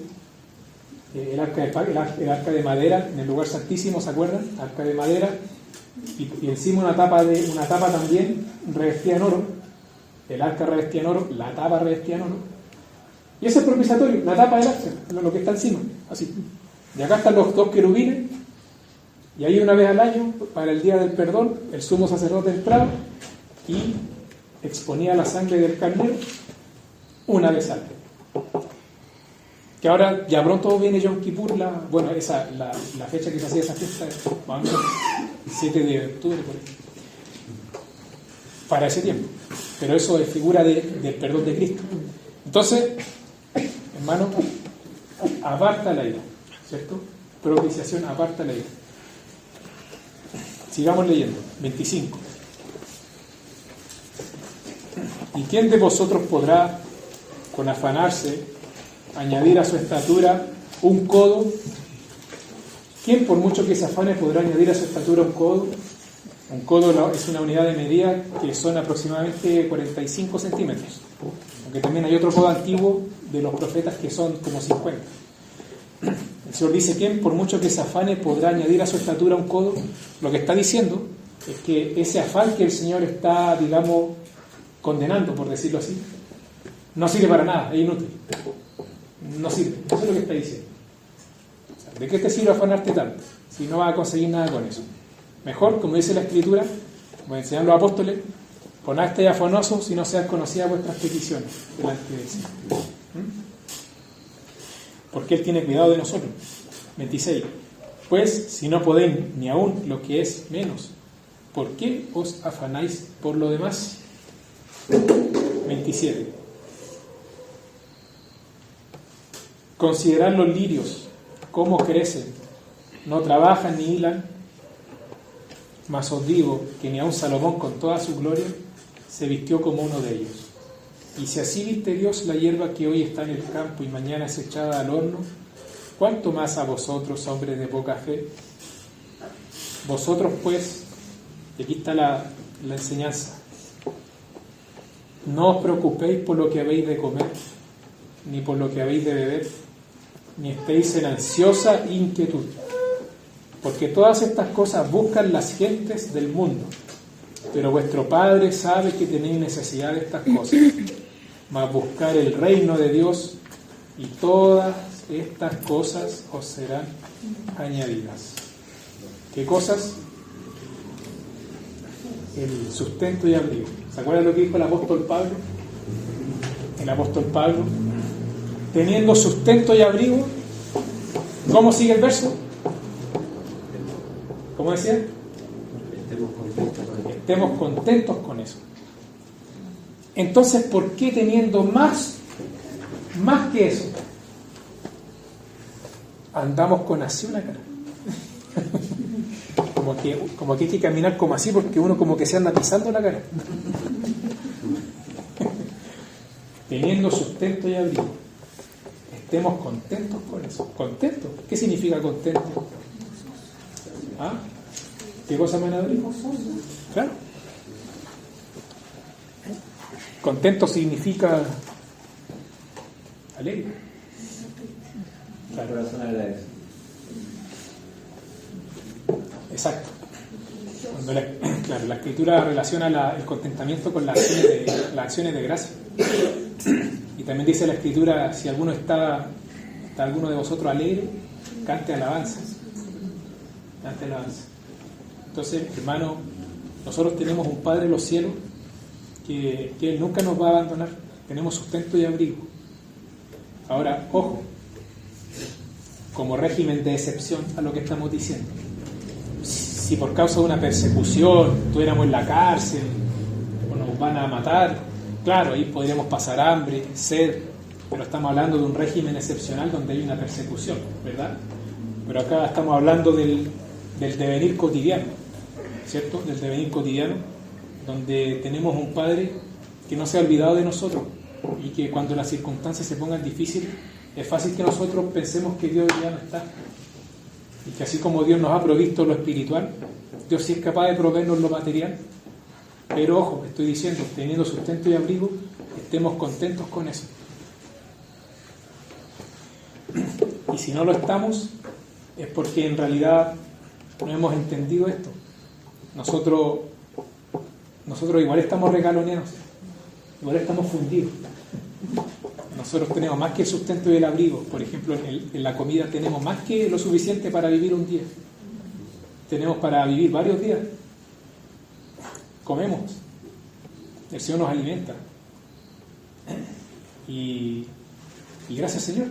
el arca de madera en el lugar santísimo, ¿se acuerdan? Arca de madera y encima una tapa también revestida en oro. El arca revestida en oro, la tapa revestida en oro. Y ese es el propiciatorio, la tapa del arca, lo que está encima, así. Y acá están los dos querubines, y ahí una vez al año, para el día del perdón, el sumo sacerdote entraba y exponía la sangre del carnero una vez al año. Que ahora ya pronto viene Yom Kippur, la fecha que se hacía esa fiesta, más o menos 7 de octubre, por ahí. Para ese tiempo. Pero eso es figura del perdón de Cristo. Entonces, hermano, aparta la ira, ¿cierto? Propiciación, aparta la ira. Sigamos leyendo. 25. ¿Y quién de vosotros podrá, con afanarse, añadir a su estatura un codo? ¿Quién, por mucho que se afane, podrá añadir a su estatura un codo? Un codo es una unidad de medida que son aproximadamente 45 centímetros. Aunque también hay otro codo antiguo de los profetas que son como 50. El Señor dice: ¿quién, por mucho que se afane, podrá añadir a su estatura un codo? Lo que está diciendo es que ese afán que el Señor está, digamos, condenando, por decirlo así, no sirve para nada, es inútil. No sirve. Eso es lo que está diciendo. O sea, ¿de qué te sirve afanarte tanto si no vas a conseguir nada con eso? Mejor, como dice la Escritura, como enseñan los apóstoles, ponaste afanoso si no sean conocidas vuestras peticiones delante del Señor. Porque Él tiene cuidado de nosotros. 26. Pues, si no podéis ni aún lo que es menos, ¿por qué os afanáis por lo demás? 27. Considerad los lirios, cómo crecen, no trabajan ni hilan, mas os digo que ni aun Salomón con toda su gloria se vistió como uno de ellos. Y si así viste Dios la hierba que hoy está en el campo y mañana es echada al horno, ¿cuánto más a vosotros, hombres de poca fe? Vosotros pues, y aquí está la enseñanza, no os preocupéis por lo que habéis de comer, ni por lo que habéis de beber, ni estéis en ansiosa inquietud, porque todas estas cosas buscan las gentes del mundo, pero vuestro Padre sabe que tenéis necesidad de estas cosas. Mas buscar el reino de Dios y todas estas cosas os serán añadidas. ¿Qué cosas? el sustento y abrigo. ¿Se acuerdan lo que dijo el apóstol Pablo? El apóstol Pablo, teniendo sustento y abrigo, ¿cómo sigue el verso? ¿Cómo decía? Estemos contentos con eso. Entonces, ¿por qué teniendo más que eso, andamos con así una cara? como que hay que caminar como así, porque uno como que se anda pisando la cara. Teniendo sustento y abrigo, estemos contentos con eso. ¿Contentos? ¿Qué significa contento? ¿Ah? ¿Qué cosa me abrigo? Claro. Contento significa alegre. Claro. Exacto. Cuando la escritura relaciona el contentamiento con las acciones de gracia. Y también dice la escritura, si alguno está alguno de vosotros alegre, cante alabanzas. Cante alabanzas. Entonces, hermano, nosotros tenemos un Padre en los cielos que Él nunca nos va a abandonar. Tenemos sustento y abrigo. Ahora, ojo, como régimen de excepción a lo que estamos diciendo. Si por causa de una persecución estuviéramos en la cárcel o nos van a matar, claro, ahí podríamos pasar hambre, sed, pero estamos hablando de un régimen excepcional donde hay una persecución, ¿verdad? Pero acá estamos hablando del devenir cotidiano, ¿cierto? Del devenir cotidiano, donde tenemos un Padre que no se ha olvidado de nosotros y que cuando las circunstancias se pongan difíciles, es fácil que nosotros pensemos que Dios ya no está. Y que así como Dios nos ha provisto lo espiritual, Dios sí es capaz de proveernos lo material. Pero ojo, estoy diciendo, teniendo sustento y abrigo, estemos contentos con eso. Y si no lo estamos, es porque en realidad no hemos entendido esto. Nosotros igual estamos regaloneados, igual estamos fundidos. Nosotros tenemos más que el sustento y el abrigo. Por ejemplo, en la comida tenemos más que lo suficiente para vivir un día. Tenemos para vivir varios días. Comemos. El Señor nos alimenta. Y gracias, Señor.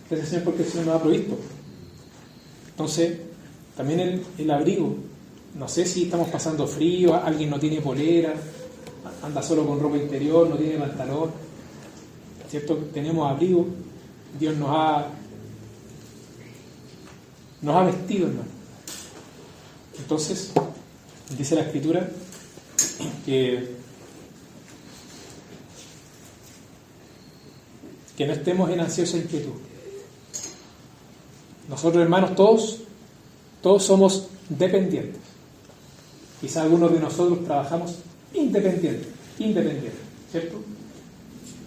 Gracias, Señor, porque el Señor nos ha provisto. Entonces, también el abrigo. No sé si estamos pasando frío, alguien no tiene polera, anda solo con ropa interior, no tiene pantalón. ¿Cierto? Tenemos abrigo, Dios nos ha vestido, hermano. Entonces, dice la Escritura que no estemos en ansiosa inquietud. Nosotros, hermanos, todos somos dependientes. Quizá algunos de nosotros trabajamos independientes, ¿cierto?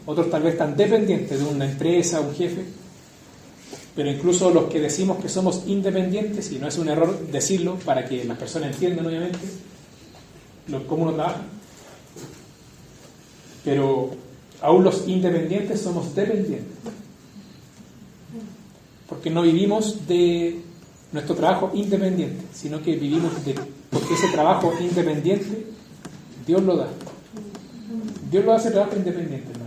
Otros tal vez están dependientes de una empresa, un jefe, pero incluso los que decimos que somos independientes, y no es un error decirlo para que las personas entiendan obviamente cómo uno trabaja, pero aún los independientes somos dependientes, porque no vivimos de nuestro trabajo independiente, sino que vivimos porque ese trabajo independiente Dios lo da. Dios lo hace trabajo independiente, ¿no?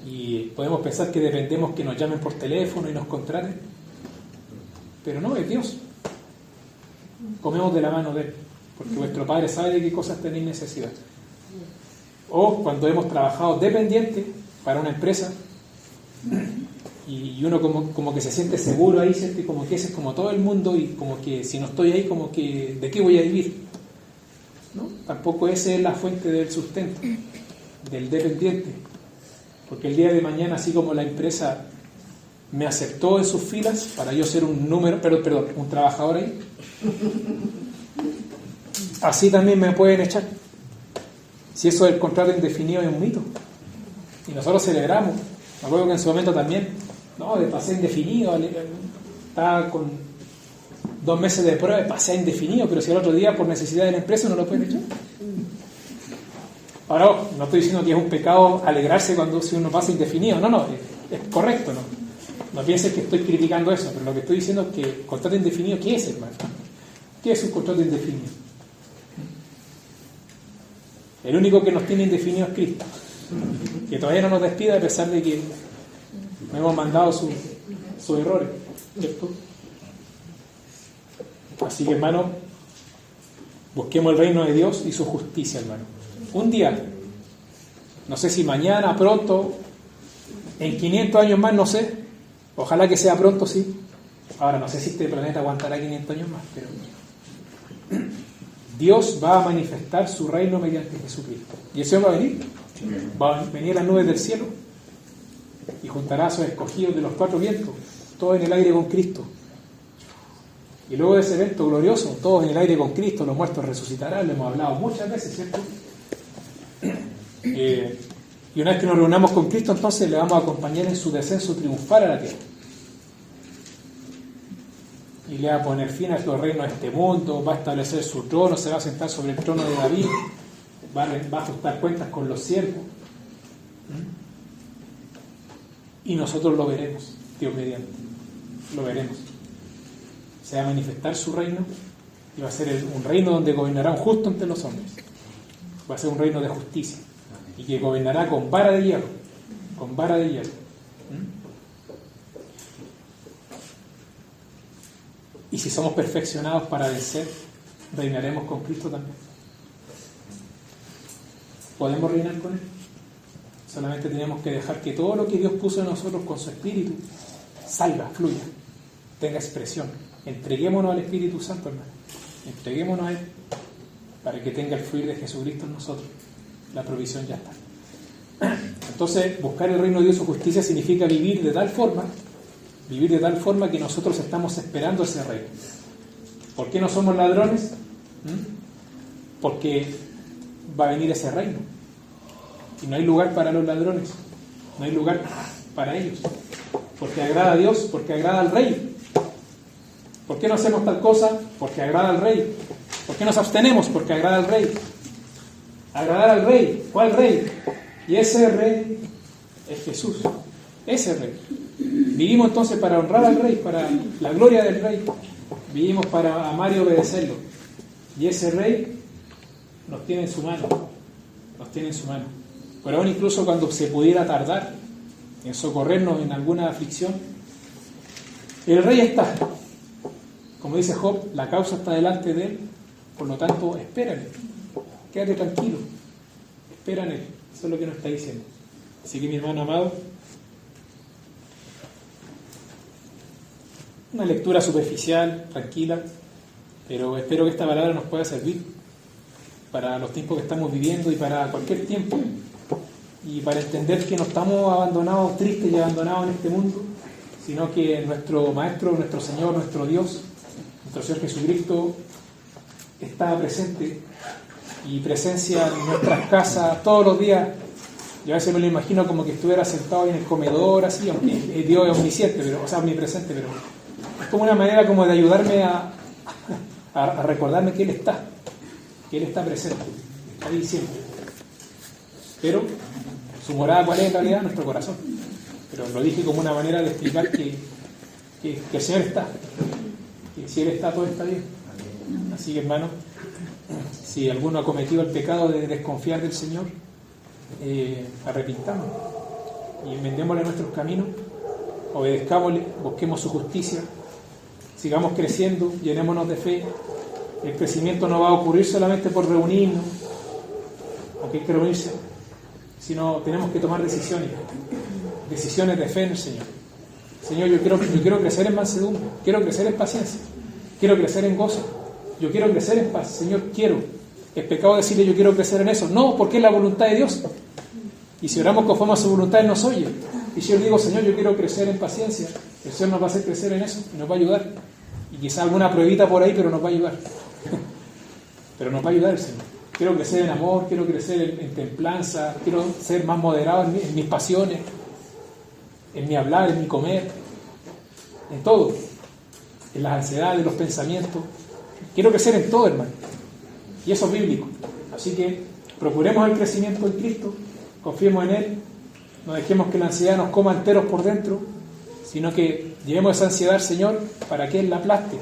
Y podemos pensar que dependemos que nos llamen por teléfono y nos contraten, pero no, es Dios. Comemos de la mano de Él, porque vuestro Padre sabe de qué cosas tenéis necesidad. O cuando hemos trabajado dependiente para una empresa y uno como que se siente seguro ahí, siente como que ese es como todo el mundo y como que si no estoy ahí, como que ¿de qué voy a vivir? ¿No? Tampoco esa es la fuente del sustento, del dependiente. Porque el día de mañana, así como la empresa me aceptó en sus filas para yo ser un trabajador ahí, así también me pueden echar. Si eso del contrato indefinido es un mito. Y nosotros celebramos. Me acuerdo que en su momento también, de pasé indefinido, estaba con 2 meses de prueba, pasé indefinido, pero si el otro día por necesidad de la empresa no lo pueden echar. Ahora, no estoy diciendo que es un pecado alegrarse si uno pasa indefinido, es correcto, no pienses que estoy criticando eso, pero lo que estoy diciendo es que contrato indefinido, ¿qué es, hermano? ¿Qué es un contrato indefinido? El único que nos tiene indefinido es Cristo, que todavía no nos despide a pesar de que nos hemos mandado sus errores, ¿cierto? Así que, hermano, busquemos el reino de Dios y su justicia, hermano. Un día, no sé si mañana, pronto, en 500 años más, no sé. Ojalá que sea pronto, sí. Ahora, no sé si este planeta aguantará 500 años más, pero Dios va a manifestar su reino mediante Jesucristo. Y el Señor va a venir. Va a venir a las nubes del cielo y juntará a sus escogidos de los 4 vientos, todos en el aire con Cristo. Y luego de ese evento glorioso, todos en el aire con Cristo, los muertos resucitarán, lo hemos hablado muchas veces, ¿cierto? Y una vez que nos reunamos con Cristo, entonces le vamos a acompañar en su descenso triunfal a la tierra. Y le va a poner fin a los reinos de este mundo, va a establecer su trono, se va a sentar sobre el trono de David, va a ajustar cuentas con los siervos. Y nosotros lo veremos, Dios mediante. Lo veremos. Se va a manifestar su reino y va a ser un reino donde gobernará un justo entre los hombres. Va a ser un reino de justicia y que gobernará con vara de hierro. Con vara de hierro. Y si somos perfeccionados para vencer, reinaremos con Cristo también. ¿Podemos reinar con Él? Solamente tenemos que dejar que todo lo que Dios puso en nosotros con su Espíritu salga, fluya, tenga expresión. Entreguémonos al Espíritu Santo, hermano. Entreguémonos a Él para que tenga el fluir de Jesucristo en nosotros. La provisión ya está. Entonces, buscar el reino de Dios y su justicia significa vivir de tal forma que nosotros estamos esperando ese reino. ¿Por qué no somos ladrones? Porque va a venir ese reino. Y no hay lugar para los ladrones. No hay lugar para ellos. Porque agrada a Dios, porque agrada al Rey. ¿Por qué no hacemos tal cosa? Porque agrada al Rey. ¿Por qué nos abstenemos? Porque agrada al Rey. Agradar al Rey. ¿Cuál Rey? Y ese Rey es Jesús. Ese Rey. Vivimos entonces para honrar al Rey, para la gloria del Rey. Vivimos para amar y obedecerlo. Y ese Rey nos tiene en su mano. Nos tiene en su mano. Pero aún incluso cuando se pudiera tardar en socorrernos en alguna aflicción, el Rey está. Como dice Job, la causa está delante de Él, por lo tanto, espera en Él. Quédate tranquilo, espera en Él. Eso es lo que nos está diciendo. Así que, mi hermano amado, una lectura superficial, tranquila, pero espero que esta palabra nos pueda servir para los tiempos que estamos viviendo y para cualquier tiempo, y para entender que no estamos abandonados, tristes y abandonados en este mundo, sino que nuestro Maestro, nuestro Señor, nuestro Dios, nuestro Señor Jesucristo está presente y presencia en nuestras casas todos los días. Yo a veces me lo imagino como que estuviera sentado en el comedor, así, aunque Dios es omnisciente, pero, o sea, omnipresente, pero es como una manera como de ayudarme a recordarme que Él está presente, está ahí siempre. Pero su morada, ¿cuál es en realidad? Nuestro corazón. Pero lo dije como una manera de explicar que el Señor está, que si Él está, todo está bien. Así que, hermano, si alguno ha cometido el pecado de desconfiar del Señor, arrepintamos y enmendémosle nuestros caminos, obedezcámosle, busquemos su justicia, sigamos creciendo, llenémonos de fe. El crecimiento no va a ocurrir solamente por reunirnos, aunque hay que reunirse, sino tenemos que tomar decisiones de fe en el Señor. Señor, yo quiero crecer en mansedumbre, quiero crecer en paciencia, quiero crecer en gozo, yo quiero crecer en paz. Señor, quiero. ¿Es pecado decirle yo quiero crecer en eso? No, porque es la voluntad de Dios. Y si oramos conforme a su voluntad, Él nos oye. Y si yo digo, Señor, yo quiero crecer en paciencia, el Señor nos va a hacer crecer en eso y nos va a ayudar. Y quizá alguna pruebita por ahí, pero nos va a ayudar. Pero nos va a ayudar el Señor. Quiero crecer en amor, quiero crecer en templanza, quiero ser más moderado en mis pasiones, en mi hablar, en mi comer, en todo, en las ansiedades, en los pensamientos. Quiero crecer en todo, hermano. Y eso es bíblico. Así que procuremos el crecimiento en Cristo, confiemos en Él, no dejemos que la ansiedad nos coma enteros por dentro, sino que llevemos esa ansiedad al Señor para que Él la aplaste,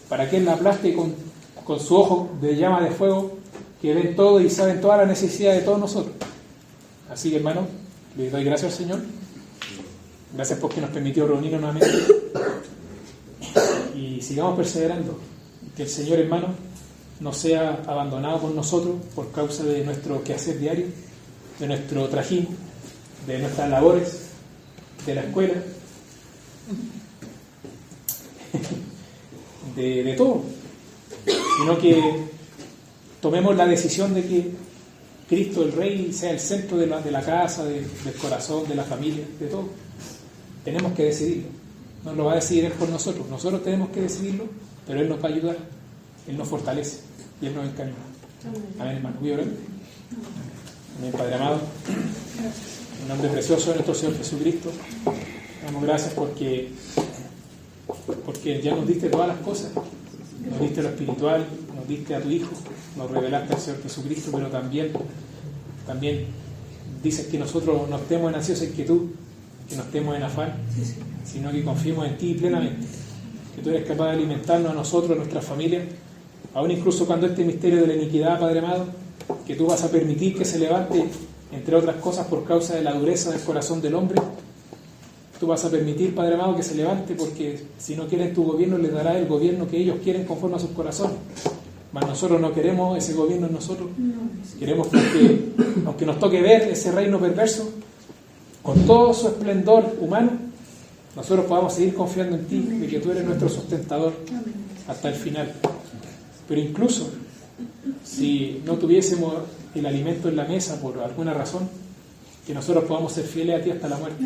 para que Él la aplaste con su ojo de llama de fuego, que ven todo y saben toda la necesidad de todos nosotros. Así que, hermano, le doy gracias al Señor. Gracias porque nos permitió reunirnos nuevamente. Y sigamos perseverando. Que el Señor, hermano, no sea abandonado por nosotros por causa de nuestro quehacer diario, de nuestro trajín, de nuestras labores, de la escuela, de todo, sino que tomemos la decisión de que Cristo el Rey sea el centro de la casa, del corazón, de la familia, de todo. Tenemos que decidirlo. No lo va a decidir Él por nosotros. Nosotros tenemos que decidirlo, pero Él nos va a ayudar. Él nos fortalece y Él nos encamina. Amén, hermano. Voy a orar. Amén, Padre amado. En nombre precioso de nuestro Señor Jesucristo, damos gracias porque ya nos diste todas las cosas. Nos diste lo espiritual, nos diste a tu Hijo, nos revelaste al Señor Jesucristo, pero también dices que nosotros no estemos en ansiosa inquietud, que no estemos en afán, sino que confiemos en ti plenamente, que tú eres capaz de alimentarnos a nosotros, a nuestra familia, aún incluso cuando este misterio de la iniquidad, Padre amado, que tú vas a permitir que se levante, entre otras cosas, por causa de la dureza del corazón del hombre. Tú vas a permitir, Padre amado, que se levante, porque si no quieren tu gobierno, les dará el gobierno que ellos quieren conforme a sus corazones. Mas nosotros no queremos ese gobierno en nosotros. Queremos que, aunque nos toque ver ese reino perverso, con todo su esplendor humano, nosotros podamos seguir confiando en ti, de que tú eres nuestro sustentador hasta el final. Pero incluso si no tuviésemos el alimento en la mesa por alguna razón, que nosotros podamos ser fieles a ti hasta la muerte.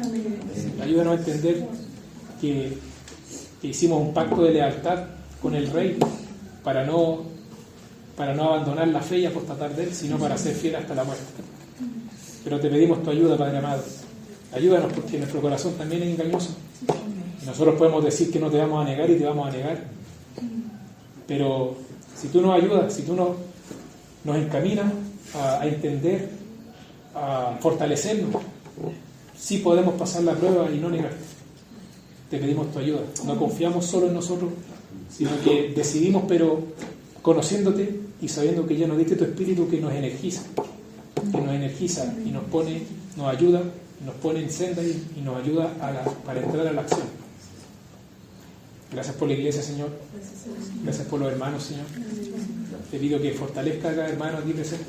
Ayúdanos a entender que hicimos un pacto de lealtad con el Rey para no abandonar la fe y apostatar de Él, sino para ser fieles hasta la muerte. Pero te pedimos tu ayuda, Padre amado. Ayúdanos, porque nuestro corazón también es engañoso. Nosotros podemos decir que no te vamos a negar y te vamos a negar. Pero si tú nos ayudas, si tú nos encaminas a entender, a fortalecernos, sí podemos pasar la prueba y no negarte. Te pedimos tu ayuda. No confiamos solo en nosotros, sino que decidimos, pero conociéndote y sabiendo que ya nos diste tu Espíritu que nos energiza y nos ayuda, nos pone en senda y nos ayuda para entrar a la acción. Gracias por la iglesia, Señor. Gracias por los hermanos, Señor. Te pido que fortalezca a cada hermano aquí presente,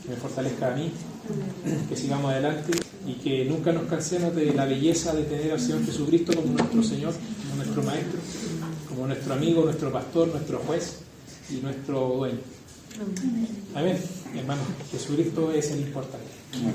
que me fortalezca a mí, que sigamos adelante y que nunca nos cansemos de la belleza de tener al Señor Jesucristo como nuestro Señor, como nuestro Maestro, como nuestro amigo, nuestro pastor, nuestro juez y nuestro dueño. Amén. Hermano, Jesucristo es el importante. Amén.